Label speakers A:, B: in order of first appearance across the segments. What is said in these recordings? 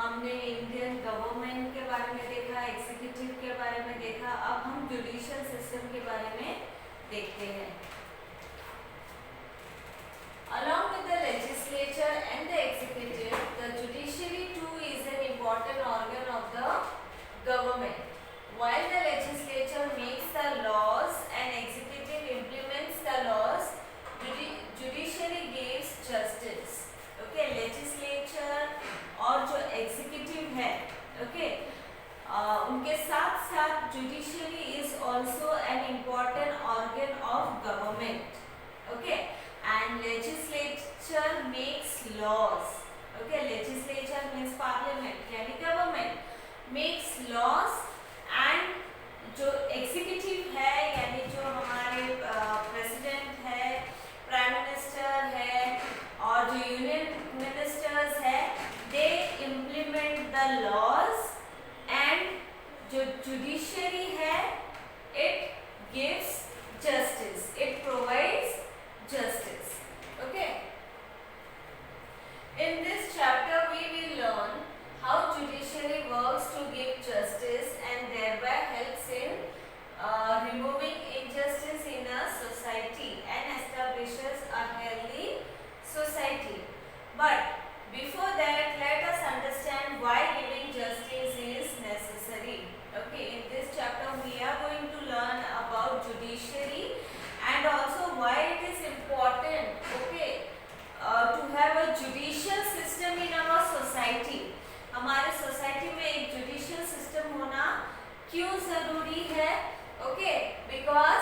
A: हमने Indian government के बारे में देखा, एग्जीक्यूटिव के बारे में देखा, अब हम जुडिशियल सिस्टम के बारे में देखते हैं। Along with the legislature and the executive, the judiciary too is an important organ of the government. While the legislature makes the laws and executive implements the laws, judiciary gives justice. Okay, legislature और जो executive है, okay, उनके साथ साथ judiciary is also an important organ of government. Okay, and legislature makes laws. Okay, legislature means parliament यानी government makes laws, and जो executive है यानी जो हमारे president है, prime minister है और जो union ministers है, they implement the laws, and जो judiciary है, it gives justice, it provides justice. Okay, in this chapter we will learn how judiciary works to give justice and thereby helps in removing injustice in a society and establishes a healthy society. But before that, let us understand why giving justice is necessary. Okay, in this chapter we are going to learn about judiciary and also why it is important, okay, to have a judicial system in our society. हमारे society में एक judicial system होना क्यों जरूरी है? Okay, because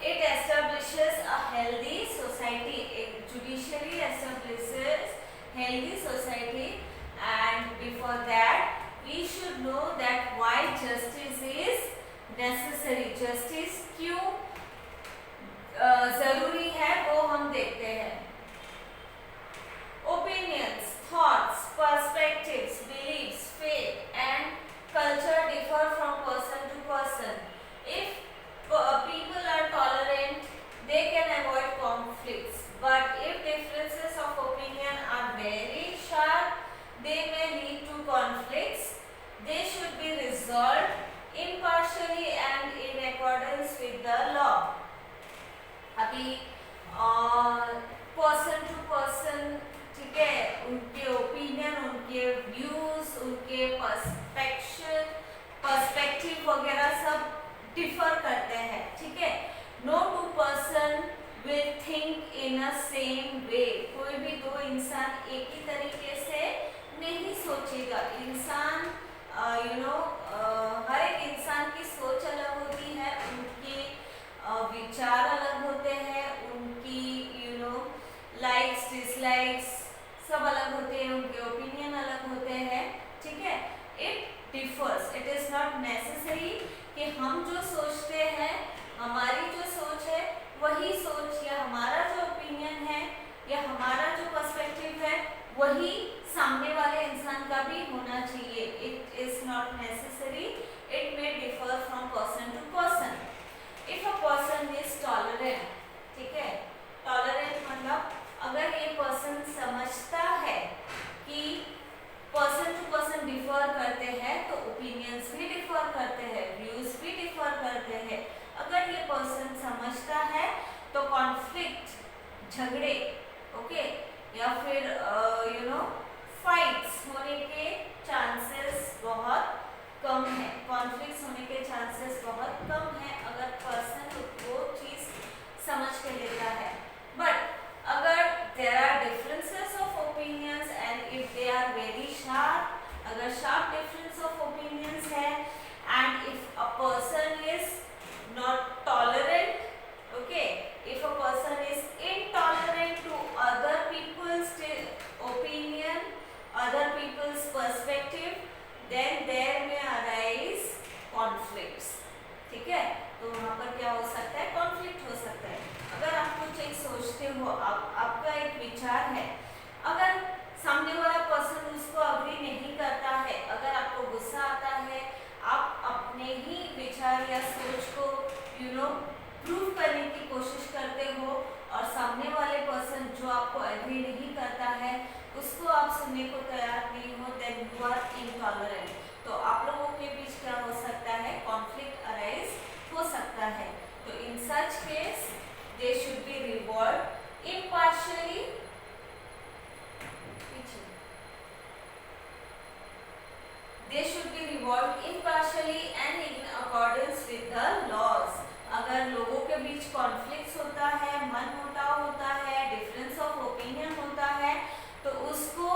A: it establishes a healthy society. एक judiciary establishes healthy society, and before that we should know that why justice is necessary. Justice क्यों जरूरी है वो हम देखते हैं. Opinions, thoughts, perspectives, beliefs, faith and culture differ from person to person. If people are tolerant, they can avoid conflicts. But if differences of opinion are very sharp, they may lead to conflicts. They should be resolved impartially and in accordance with the law. अभी person to person, ठीक है, उनके opinion, उनके views, उनके perspective वगैरह सब differ करते हैं. ठीक है, no two person will think in a same way. कोई भी दो इंसान एक ही तरीके से नहीं सोचेगा. इंसान हर एक इंसान की सोच अलग होती है, उनके विचार अलग होते हैं, उनकी लाइक्स डिसलाइक्स सब अलग होते हैं, उनके ओपिनियन अलग होते हैं. ठीक है, it differs. It is not necessary कि हम जो सोचते हैं, हमारी जो सोच है वही सोच, या हमारा जो ओपिनियन है या हमारा जो पर्सपेक्टिव है वही सामने वाले इंसान का भी होना चाहिए. It is not necessary. It may differ from person to person. If a person is tolerant, ठीक है, टॉलरेंट मतलब अगर ये पर्सन समझता है कि पर्सन टू पर्सन डिफर करते हैं तो ओपिनियंस भी डिफर करते हैं, व्यूज भी डिफर करते हैं. अगर ये पर्सन समझता है तो कॉन्फ्लिक्ट, झगड़े, ओके, या फिर फाइट्स होने के चांसेस बहुत कम है, कॉन्फ्लिक्ट्स होने के चांसेस बहुत कम है अगर पर्सन वो चीज समझ के लेता है. बट अगर there are differences of opinions and if they are very sharp, अगर sharp difference of opinions है, and if a person is not tolerant, okay, if a person is intolerant to other people's opinion, other people's perspective, then there may arise conflicts. ठीक है, तो वहाँ पर क्या हो सकता है? कॉन्फ्लिक्ट हो सकता है. अगर आप कुछ एक सोचते हो, आपका एक विचार है, अगर सामने वाला पर्सन उसको अग्री नहीं करता है, अगर आपको गुस्सा आता है, आप अपने ही विचार या सोच को प्रूव करने की कोशिश करते हो और सामने वाले पर्सन जो आपको एग्री नहीं करता है उसको आप सुनने को तैयार नहीं हो, then you are intolerant. involved impartially and in accordance with the laws. अगर लोगों के बीच कॉन्फ्लिक्ट्स होता है, मनमुटाव होता है, डिफरेंस ऑफ ओपिनियन होता है, तो उसको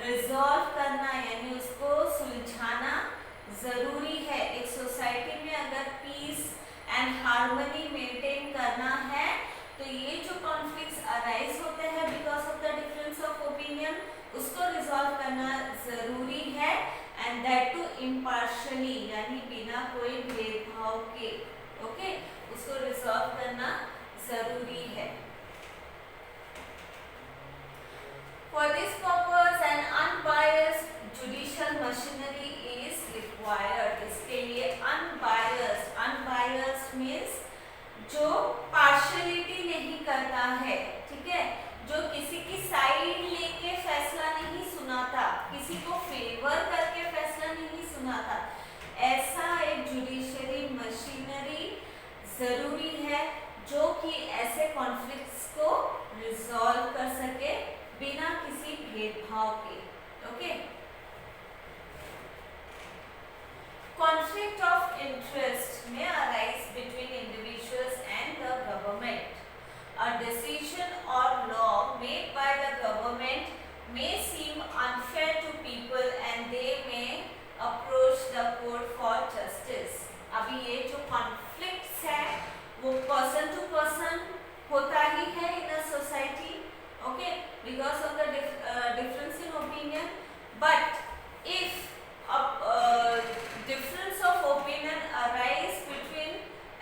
A: रिजॉल्व करना यानी उसको सुलझाना जरूरी है. एक सोसाइटी में अगर पीस एंड हार्मनी मेंटेन करना है तो ये जो कॉन्फ्लिक्ट्स अराइज होते हैं because of the difference of opinion, उसको रिजॉल्व करना जरूरी है. एंड दैट टू इम्पार्शियली यानी बिना कोई भेदभाव के. ओके, उसको रिजॉल्व करना जरूरी है. For this purpose an unbiased judicial machinery is required. इसके लिए unbiased means जो पार्शियलिटी नहीं करता है, ठीक है, जो किसी की साइड लेके फैसला नहीं सुनाता, किसी को फेवर करके फैसला नहीं सुनाता, ऐसा एक जुडिशरी मशीनरी जरूरी है जो कि ऐसे कॉन्फ्लिक्ट्स को रिजॉल्व कर सके बिना किसी भेदभाव के. Okay, conflict of interest may arise between individuals and the government. A decision or law made by the government may seem unfair to people and they may approach the court for justice. अभी ये जो conflicts है वो person to person होता ही है in a society, okay, because of the difference in opinion. But if difference of opinion arise between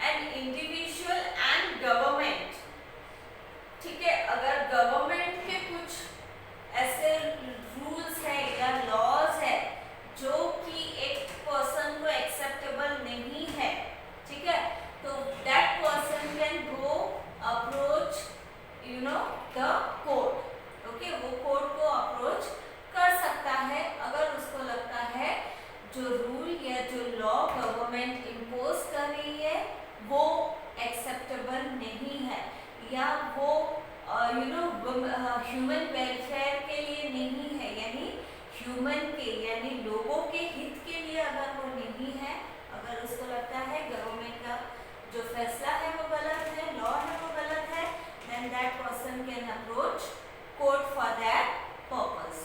A: an individual and government, ठीक है, अगर गवर्नमेंट के कुछ ऐसे रूल्स है या लॉज है जो कि एक पर्सन को एक्सेप्टेबल नहीं है, ठीक है, तो that person can go approach the court. Okay, वो कोर्ट को अप्रोच कर सकता है अगर उसको लगता है जो रूल या जो लॉ गवर्नमेंट इम्पोज कर रही है वो एक्सेप्टेबल नहीं है या वो ह्यूमन वेलफेयर के लिए नहीं है, यानी ह्यूमन के यानी लोगों के हित के लिए अगर वो नहीं है, अगर उसको लगता है गवर्नमेंट का जो फैसला है वो गलत है, लॉ है वो गलत है, then that person can approach court for that purpose.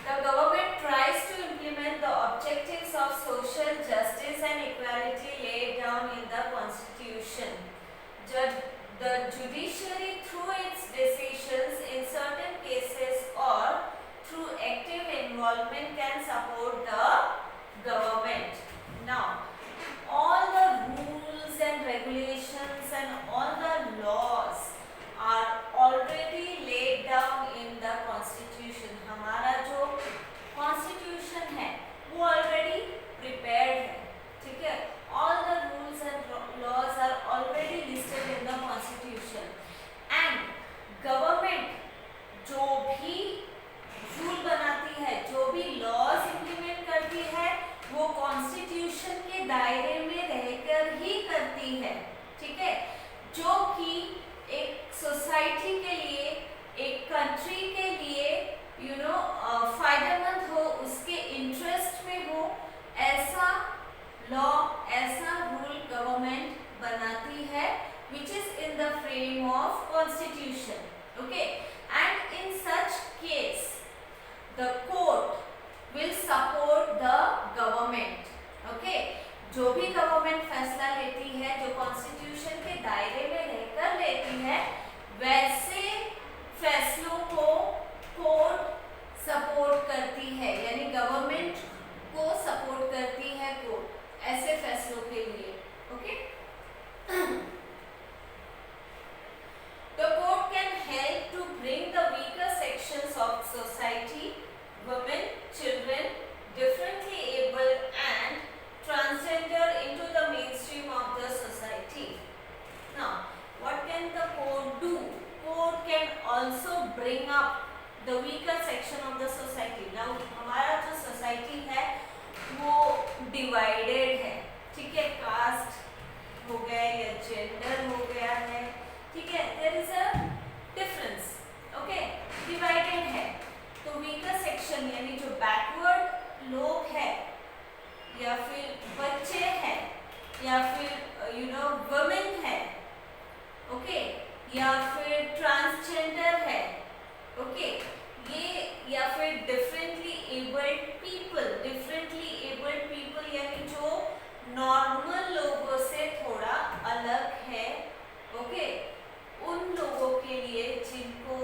A: The government tries to implement the objectives of social justice and equality laid down in the Constitution. The judiciary, through its decisions in certain cases or through active involvement, can support the government. Now, all the rules and regulations and all the laws are already laid down in the Constitution. हमारा जो Constitution है वो already prepared है, ठीक है, all the rules and laws are already listed in the Constitution. And government जो भी rule बनाती है, जो भी laws implement करती है, वो Constitution के दायरे में रहकर ही करती है, ठीक है, जो कि एक सोसाइटी के लिए, एक कंट्री के लिए फायदेमंद हो, उसके इंटरेस्ट में हो, ऐसा लॉ, ऐसा रूल गवर्नमेंट बनाती है which is in the frame of Constitution. Okay, and in such case the court will support the government. Okay, जो भी गवर्नमेंट फैसला लेती है, जो कॉन्स्टिट्यूशन के दायरे में रहकर लेती है, वैसे फैसलों को कोर्ट सपोर्ट करती है, यानी गवर्नमेंट को सपोर्ट करती है कोर्ट ऐसे फैसलों के लिए. Okay, The court can help to bring the weaker sections of society, women, children, differently able and transgender into the mainstream of the society. Now, what can the court do? Court can also bring up the weaker section of the society. Now, हमारा जो society है वो divided है, ठीक है, caste हो गया या gender हो गया है, ठीक है, there is a difference. Okay, divided है, तो weaker section यानी डिफरेंटली एबल्ड पीपल यानी जो नॉर्मल लोगों से थोड़ा अलग है, ओके, उन लोगों के लिए जिनको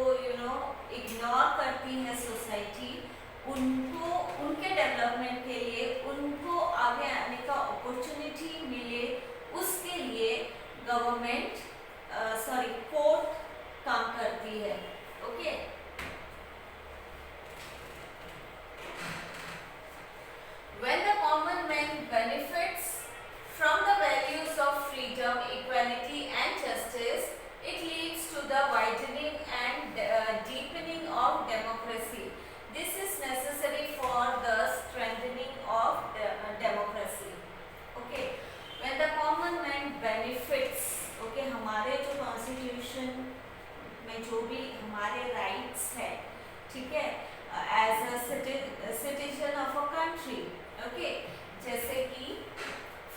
A: इग्नोर करती है सोसाइटी, उनको उनके डेवलपमेंट के लिए, उनको आगे आने का अपॉर्चुनिटी मिले, उसके लिए गवर्नमेंट कोर्ट काम करती है, okay. When the common man benefits from the values of freedom, equality and justice, it leads to the widening and deepening of democracy. This is necessary for the strengthening of democracy. Okay. When the common man benefits, okay, हमारे जो constitution में जो भी हमारे rights है, ठीक है, as a citizen of a country, okay, जैसे कि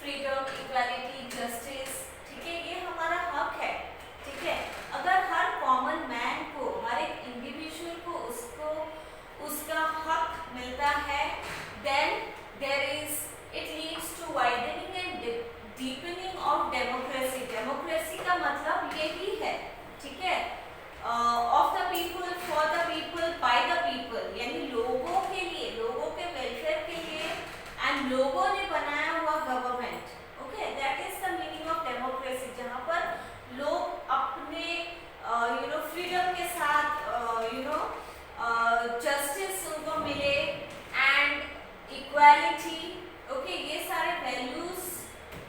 A: फ्रीडम, इक्वालिटी, जस्टिस, ठीक है, ये हमारा हक है, ठीक है। अगर हर कॉमन मैन को, हर एक इंडिविजुअल को उसका हक मिलता है, then it leads to widening and deepening of democracy. Democracy का मतलब यही है, ठीक है, of the people, for the people, by the people, यानी लोगों के लिए, लोगों के वेलफेयर के लिए, एंड लोगों ने बनाया हुआ government, okay, that is the meaning of democracy, जहाँ पर लोग अपने फ्रीडम के साथ जस्टिस उनको मिले एंड इक्वालिटी, ओके, ये सारे वैल्यूज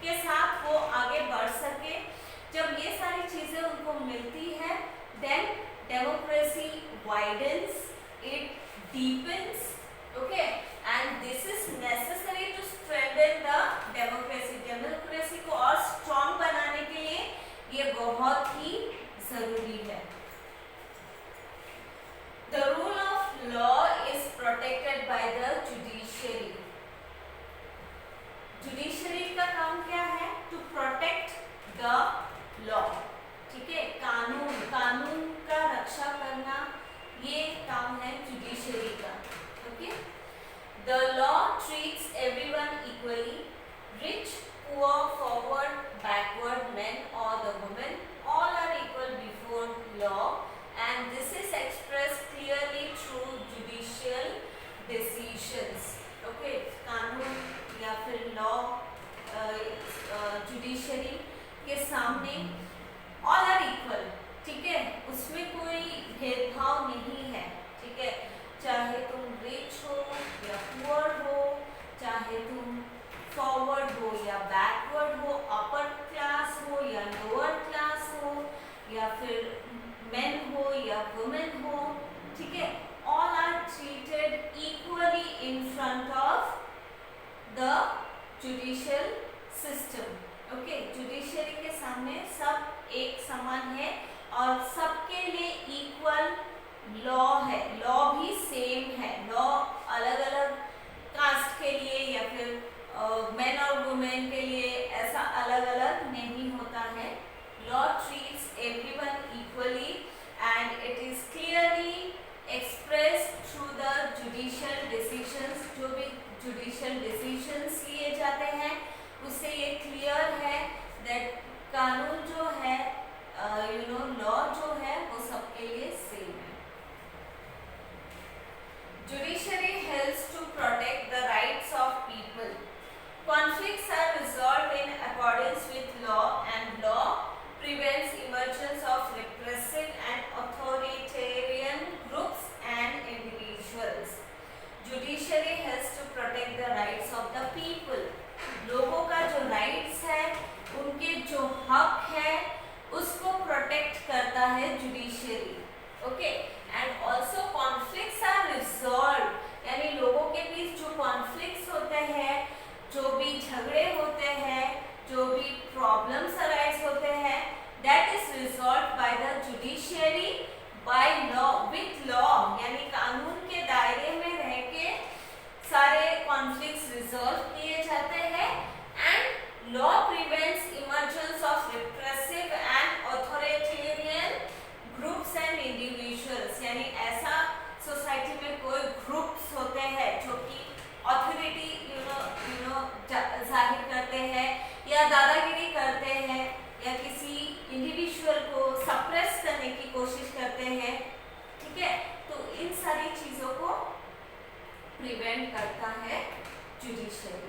A: के साथ वो आगे बढ़ सके। जब ये सारी चीजें उनको मिलती है, then democracy widens, it deepens, okay, and this is necessary to strengthen the democracy. Democracy को और स्ट्रॉन्ग बनाने के लिए ये बहुत ही जरूरी है। The rule of law is protected by the judiciary. Judiciary का काम क्या है? टू प्रोटेक्ट द लॉ, ठीक है, कानून का रक्षा करना, ये काम है जुडिशरी का, okay. The law treats everyone equally, rich, poor, forward, backward, men और the women, all are equal before law, and this is expressed clearly through judicial decisions, okay. कानून या फिर लॉ जुडिशरी के सामने ऑल आर इक्वल, ठीक है, उसमें कोई भेदभाव नहीं है, ठीक है, चाहे तुम रिच हो या पुअर हो, चाहे तुम फॉरवर्ड हो या बैकवर्ड हो, अपर क्लास हो या लोअर क्लास हो, या फिर मेन हो या वुमेन हो, ठीक है, all are treated equally in front of the judicial system, okay. Judiciary के सामने सब एक समान है और सबके लिए इक्वल लॉ है, लॉ भी सेम है। लॉ अलग अलग कास्ट के लिए या फिर मेन और वुमेन के लिए ऐसा अलग अलग नहीं होता है। Law treats everyone equally and it is clearly expressed through the judicial decisions. जो भी जुडिशियल डिसीजंस लिए जाते हैं उससे ये क्लियर है दैट कानून जो है, लॉ जो है वो सबके लिए सेम है। Judiciary helps to protect the rights of people. Conflicts are resolved in accordance with law, and law prevents emergence of repressive and authoritarian groups and individuals. Judiciary helps to protect the rights of the people. लोगों का जो rights है, उनके जो हक है, उसको protect करता है judiciary. प्रिवेंट करता है जुडिशरी।